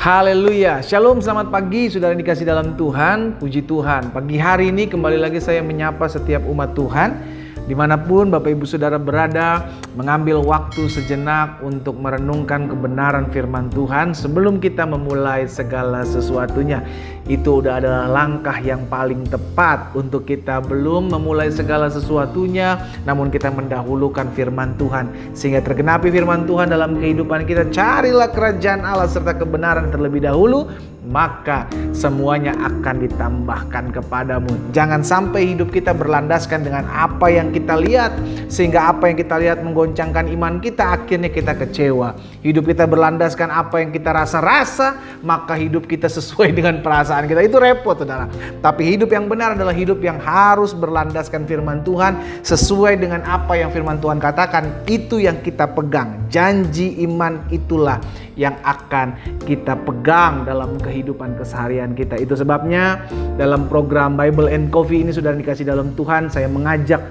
Haleluya, shalom, selamat pagi saudara yang dikasih dalam Tuhan, puji Tuhan. Pagi hari ini kembali lagi saya menyapa setiap umat Tuhan, dimanapun Bapak Ibu Saudara berada, mengambil waktu sejenak untuk merenungkan kebenaran firman Tuhan sebelum kita memulai segala sesuatunya. Itu udah adalah langkah yang paling tepat untuk kita belum memulai segala sesuatunya, namun kita mendahulukan firman Tuhan sehingga tergenapi firman Tuhan dalam kehidupan kita. Carilah kerajaan Allah serta kebenaran terlebih dahulu, maka semuanya akan ditambahkan kepadamu. Jangan sampai hidup kita berlandaskan dengan apa yang kita lihat, sehingga apa yang kita lihat menggoncangkan iman kita, akhirnya kita kecewa. Hidup kita berlandaskan apa yang kita rasa-rasa, maka hidup kita sesuai dengan perasaan kita. Itu repot, saudara. Tapi hidup yang benar adalah hidup yang harus berlandaskan firman Tuhan, sesuai dengan apa yang firman Tuhan katakan. Itu yang kita pegang. Janji iman itulah yang akan kita pegang dalam kehidupan keseharian kita. Itu sebabnya dalam program Bible and Coffee ini, saudara dikasih dalam Tuhan, saya mengajak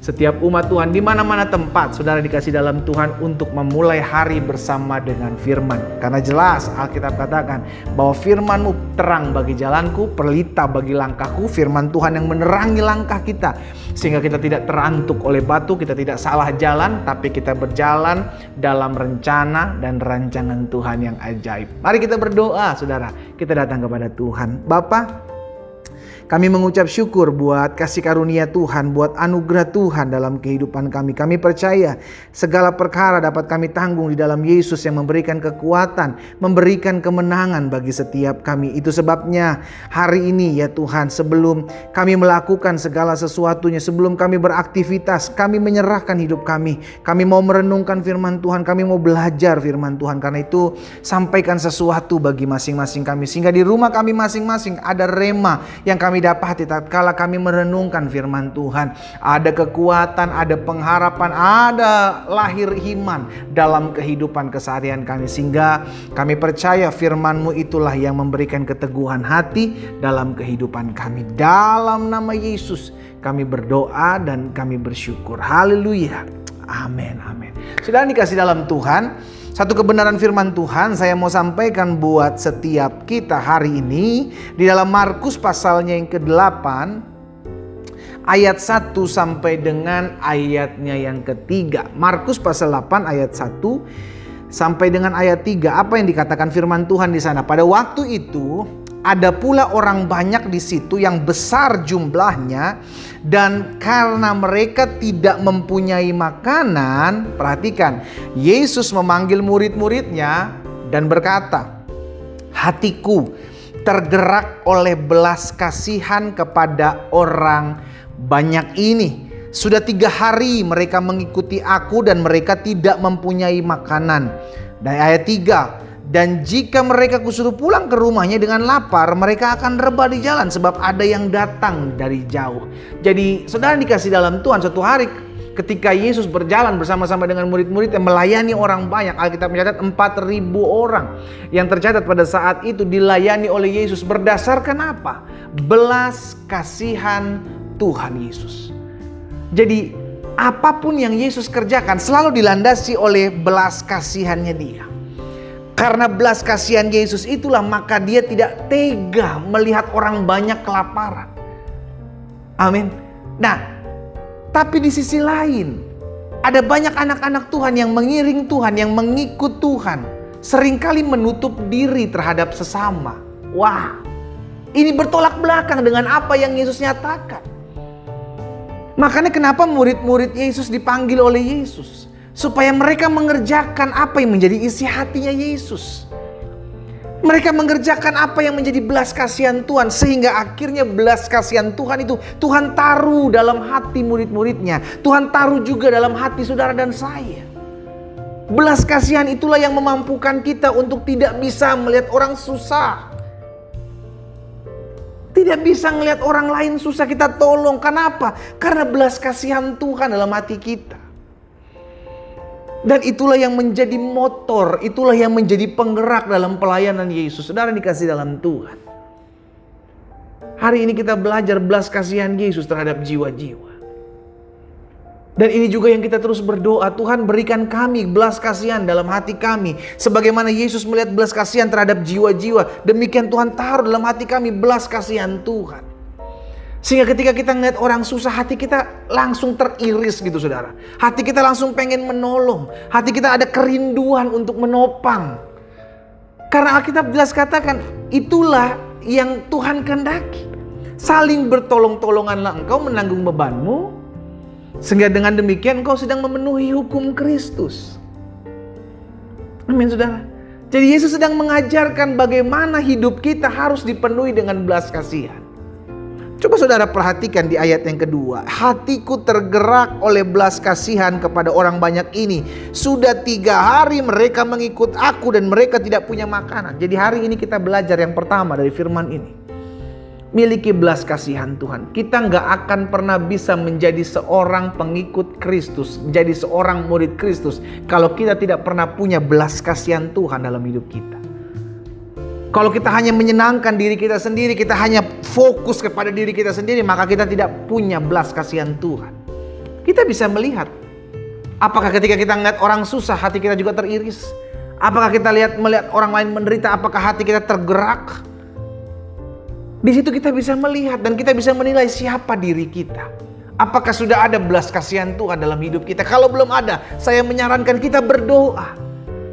setiap umat Tuhan di mana-mana tempat saudara dikasih dalam Tuhan untuk memulai hari bersama dengan firman. Karena jelas Alkitab katakan bahwa firman-Mu terang bagi jalanku, pelita bagi langkahku. Firman Tuhan yang menerangi langkah kita sehingga kita tidak terantuk oleh batu, kita tidak salah jalan, tapi kita berjalan dalam rencana dan rancangan Tuhan yang ajaib. Mari kita berdoa, saudara. Kita datang kepada Tuhan. Bapa, kami mengucap syukur buat kasih karunia Tuhan, buat anugerah Tuhan dalam kehidupan kami. Kami percaya segala perkara dapat kami tanggung di dalam Yesus yang memberikan kekuatan, memberikan kemenangan bagi setiap kami. Itu sebabnya hari ini ya Tuhan, sebelum kami melakukan segala sesuatunya, sebelum kami beraktivitas, kami menyerahkan hidup kami. Kami mau merenungkan firman Tuhan, kami mau belajar firman Tuhan. Karena itu sampaikan sesuatu bagi masing-masing kami, sehingga di rumah kami masing-masing ada rema yang kami dapati tatkala kami merenungkan firman Tuhan. Ada kekuatan, ada pengharapan, ada lahir iman dalam kehidupan keseharian kami, sehingga kami percaya firman-Mu itulah yang memberikan keteguhan hati dalam kehidupan kami. Dalam nama Yesus kami berdoa dan kami bersyukur. Haleluya. Amin, amin. Sudah dikasih dalam Tuhan, satu kebenaran firman Tuhan saya mau sampaikan buat setiap kita hari ini di dalam Markus pasalnya yang ke-8 ayat 1 sampai dengan ayatnya yang ketiga. Markus pasal 8 ayat 1 sampai dengan ayat 3. Apa yang dikatakan firman Tuhan di sana? Pada waktu itu ada pula orang banyak di situ yang besar jumlahnya, dan karena mereka tidak mempunyai makanan, perhatikan, Yesus memanggil murid-muridnya dan berkata, "Hatiku tergerak oleh belas kasihan kepada orang banyak ini. Sudah 3 hari mereka mengikuti aku dan mereka tidak mempunyai makanan." Dan ayat 3, "Dan jika mereka kusuruh pulang ke rumahnya dengan lapar, mereka akan rebah di jalan sebab ada yang datang dari jauh." Jadi saudara dikasih dalam Tuhan, suatu hari ketika Yesus berjalan bersama-sama dengan murid-murid yang melayani orang banyak, Alkitab mencatat 4.000 orang yang tercatat pada saat itu dilayani oleh Yesus. Berdasarkan apa? Belas kasihan Tuhan Yesus. Jadi apapun yang Yesus kerjakan selalu dilandasi oleh belas kasihannya Dia. Karena belas kasihan Yesus itulah maka Dia tidak tega melihat orang banyak kelaparan. Amin. Nah, tapi di sisi lain ada banyak anak-anak Tuhan yang mengiring Tuhan, yang mengikut Tuhan, seringkali menutup diri terhadap sesama. Wah, ini bertolak belakang dengan apa yang Yesus nyatakan. Makanya kenapa murid-murid Yesus dipanggil oleh Yesus? Supaya mereka mengerjakan apa yang menjadi isi hatinya Yesus. Mereka mengerjakan apa yang menjadi belas kasihan Tuhan, sehingga akhirnya belas kasihan Tuhan itu Tuhan taruh dalam hati murid-muridnya. Tuhan taruh juga dalam hati saudara dan saya. Belas kasihan itulah yang memampukan kita untuk tidak bisa melihat orang susah. Tidak bisa melihat orang lain susah kita tolong. Kenapa? Karena belas kasihan Tuhan dalam hati kita. Dan itulah yang menjadi motor, itulah yang menjadi penggerak dalam pelayanan Yesus. Saudara dikasih dalam Tuhan. Hari ini kita belajar belas kasihan Yesus terhadap jiwa-jiwa. Dan ini juga yang kita terus berdoa, Tuhan berikan kami belas kasihan dalam hati kami. Sebagaimana Yesus melihat belas kasihan terhadap jiwa-jiwa, demikian Tuhan taruh dalam hati kami belas kasihan Tuhan. Sehingga ketika kita ngeliat orang susah, hati kita langsung teriris gitu saudara. Hati kita langsung pengen menolong. Hati kita ada kerinduan untuk menopang. Karena Alkitab jelas katakan, itulah yang Tuhan kehendaki. Saling bertolong-tolonganlah engkau menanggung bebanmu. Sehingga dengan demikian engkau sedang memenuhi hukum Kristus. Amin saudara. Jadi Yesus sedang mengajarkan bagaimana hidup kita harus dipenuhi dengan belas kasihan. Coba saudara perhatikan di ayat yang kedua. Hatiku tergerak oleh belas kasihan kepada orang banyak ini. Sudah 3 hari mereka mengikut aku dan mereka tidak punya makanan. Jadi hari ini kita belajar yang pertama dari firman ini. Miliki belas kasihan Tuhan. Kita nggak akan pernah bisa menjadi seorang pengikut Kristus, menjadi seorang murid Kristus, kalau kita tidak pernah punya belas kasihan Tuhan dalam hidup kita. Kalau kita hanya menyenangkan diri kita sendiri, kita hanya fokus kepada diri kita sendiri, maka kita tidak punya belas kasihan Tuhan. Kita bisa melihat, apakah ketika kita melihat orang susah, hati kita juga teriris? Apakah kita melihat orang lain menderita, apakah hati kita tergerak? Di situ kita bisa melihat dan kita bisa menilai siapa diri kita. Apakah sudah ada belas kasihan Tuhan dalam hidup kita? Kalau belum ada, saya menyarankan kita berdoa.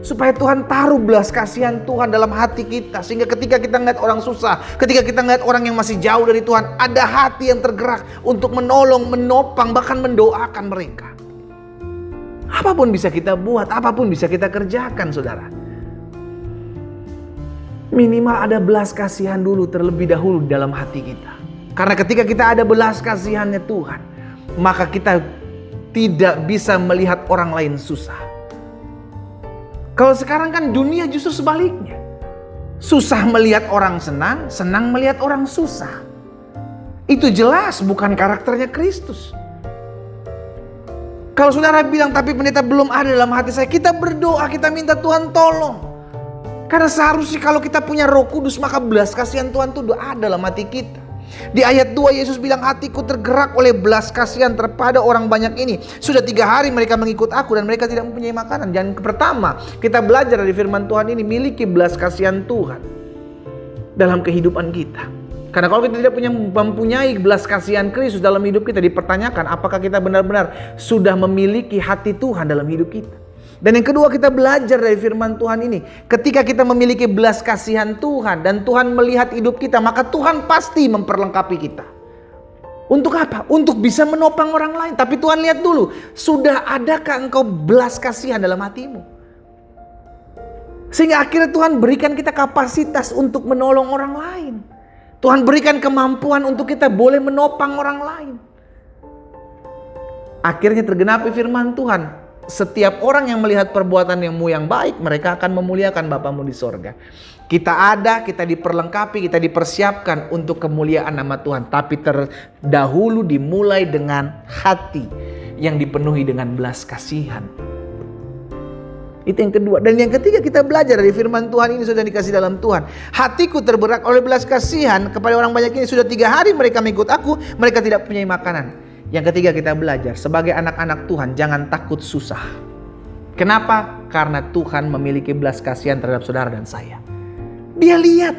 Supaya Tuhan taruh belas kasihan Tuhan dalam hati kita. Sehingga ketika kita ngeliat orang susah, ketika kita ngeliat orang yang masih jauh dari Tuhan, ada hati yang tergerak untuk menolong, menopang, bahkan mendoakan mereka. Apapun bisa kita buat, apapun bisa kita kerjakan saudara. Minimal ada belas kasihan dulu terlebih dahulu dalam hati kita. Karena ketika kita ada belas kasihannya Tuhan, maka kita tidak bisa melihat orang lain susah. Kalau sekarang kan dunia justru sebaliknya. Susah melihat orang senang, senang melihat orang susah. Itu jelas bukan karakternya Kristus. Kalau saudara bilang, tapi pendeta belum ada dalam hati saya, kita berdoa, kita minta Tuhan tolong. Karena seharusnya kalau kita punya Roh Kudus, maka belas kasihan Tuhan itu ada dalam hati kita. Di ayat 2 Yesus bilang, hatiku tergerak oleh belas kasihan terhadap orang banyak ini. Sudah 3 hari mereka mengikut aku dan mereka tidak mempunyai makanan. Dan pertama kita belajar dari firman Tuhan ini, miliki belas kasihan Tuhan dalam kehidupan kita. Karena kalau kita tidak mempunyai belas kasihan Kristus dalam hidup kita, dipertanyakan apakah kita benar-benar sudah memiliki hati Tuhan dalam hidup kita. Dan yang kedua, kita belajar dari firman Tuhan ini. Ketika kita memiliki belas kasihan Tuhan dan Tuhan melihat hidup kita, maka Tuhan pasti memperlengkapi kita. Untuk apa? Untuk bisa menopang orang lain. Tapi Tuhan lihat dulu, sudah adakah engkau belas kasihan dalam hatimu? Sehingga akhirnya Tuhan berikan kita kapasitas untuk menolong orang lain. Tuhan berikan kemampuan untuk kita boleh menopang orang lain. Akhirnya tergenapi firman Tuhan. Setiap orang yang melihat perbuatanmu yang baik, mereka akan memuliakan Bapamu di sorga. Kita ada, kita diperlengkapi, kita dipersiapkan untuk kemuliaan nama Tuhan. Tapi terdahulu dimulai dengan hati yang dipenuhi dengan belas kasihan. Itu yang kedua. Dan yang ketiga, kita belajar dari firman Tuhan ini sudah dikasih dalam Tuhan. Hatiku tergerak oleh belas kasihan kepada orang banyak ini. Sudah 3 hari mereka mengikut aku, mereka tidak punya makanan. Yang ketiga, kita belajar sebagai anak-anak Tuhan, jangan takut susah. Kenapa? Karena Tuhan memiliki belas kasihan terhadap saudara dan saya. Dia lihat,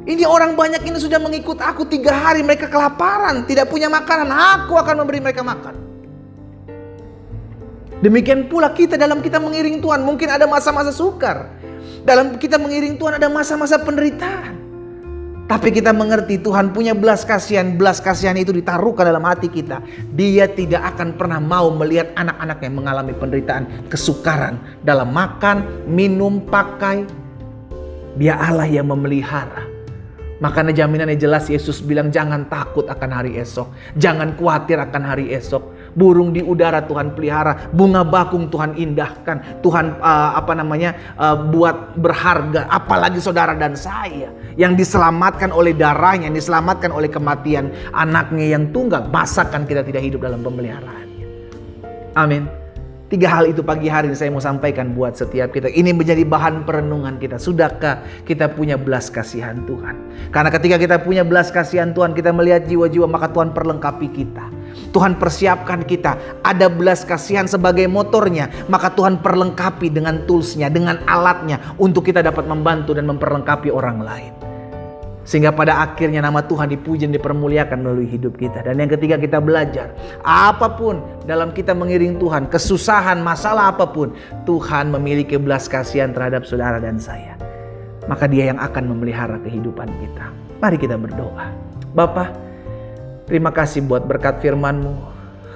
ini orang banyak ini sudah mengikut aku 3 hari, mereka kelaparan, tidak punya makanan, aku akan memberi mereka makan. Demikian pula kita dalam kita mengiring Tuhan, mungkin ada masa-masa sukar. Dalam kita mengiring Tuhan ada masa-masa penderitaan. Tapi kita mengerti Tuhan punya belas kasihan itu ditaruhkan dalam hati kita. Dia tidak akan pernah mau melihat anak-anak yang mengalami penderitaan, kesukaran dalam makan, minum, pakai. Dia Allah yang memelihara. Makanya jaminannya jelas, Yesus bilang jangan takut akan hari esok. Jangan khawatir akan hari esok. Burung di udara Tuhan pelihara, bunga bakung Tuhan indahkan, Tuhan buat berharga. Apalagi saudara dan saya yang diselamatkan oleh darahnya, yang diselamatkan oleh kematian anaknya yang tunggal. Masakan kita tidak hidup dalam pemeliharaannya. Amin. 3 hal itu pagi hari ini saya mau sampaikan buat setiap kita. Ini menjadi bahan perenungan kita. Sudahkah kita punya belas kasihan Tuhan? Karena ketika kita punya belas kasihan Tuhan, kita melihat jiwa-jiwa, maka Tuhan perlengkapi kita. Tuhan persiapkan kita, ada belas kasihan sebagai motornya, maka Tuhan perlengkapi dengan toolsnya, dengan alatnya, untuk kita dapat membantu dan memperlengkapi orang lain. Sehingga pada akhirnya nama Tuhan dipuji dan dipermuliakan melalui hidup kita. Dan yang ketiga, kita belajar, apapun dalam kita mengiring Tuhan, kesusahan, masalah apapun, Tuhan memiliki belas kasihan terhadap saudara dan saya. Maka Dia yang akan memelihara kehidupan kita. Mari kita berdoa. Bapa, terima kasih buat berkat firman-Mu.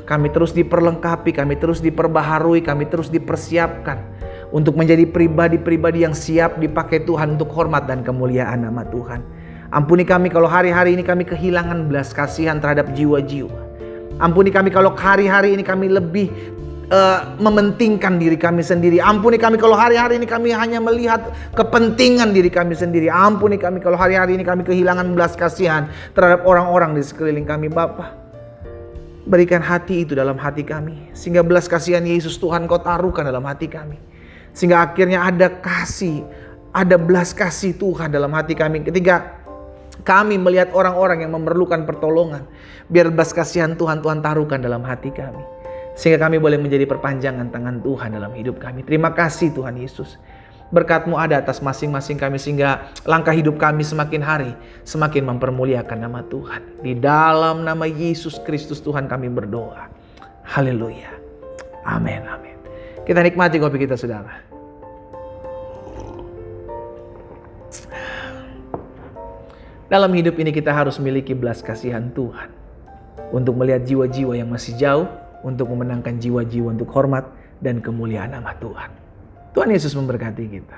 Kami terus diperlengkapi, kami terus diperbaharui, kami terus dipersiapkan untuk menjadi pribadi-pribadi yang siap dipakai Tuhan untuk hormat dan kemuliaan nama Tuhan. Ampuni kami kalau hari-hari ini kami kehilangan belas kasihan terhadap jiwa-jiwa. Ampuni kami kalau hari-hari ini kami lebih mementingkan diri kami sendiri. Ampuni kami kalau hari-hari ini kami hanya melihat kepentingan diri kami sendiri. Ampuni kami kalau hari-hari ini kami kehilangan belas kasihan terhadap orang-orang di sekeliling kami. Bapa, berikan hati itu dalam hati kami, sehingga belas kasihan Yesus Tuhan Kau taruhkan dalam hati kami, sehingga akhirnya ada kasih, ada belas kasih Tuhan dalam hati kami. Ketika kami melihat orang-orang yang memerlukan pertolongan, biar belas kasihan Tuhan taruhkan dalam hati kami, sehingga kami boleh menjadi perpanjangan tangan Tuhan dalam hidup kami. Terima kasih Tuhan Yesus. Berkat-Mu ada atas masing-masing kami, sehingga langkah hidup kami semakin hari semakin mempermuliakan nama Tuhan. Di dalam nama Yesus Kristus Tuhan kami berdoa. Haleluya. Amin, amin. Kita nikmati kopi kita, saudara. Dalam hidup ini kita harus memiliki belas kasihan Tuhan untuk melihat jiwa-jiwa yang masih jauh, untuk memenangkan jiwa-jiwa untuk hormat dan kemuliaan nama Tuhan. Tuhan Yesus memberkati kita.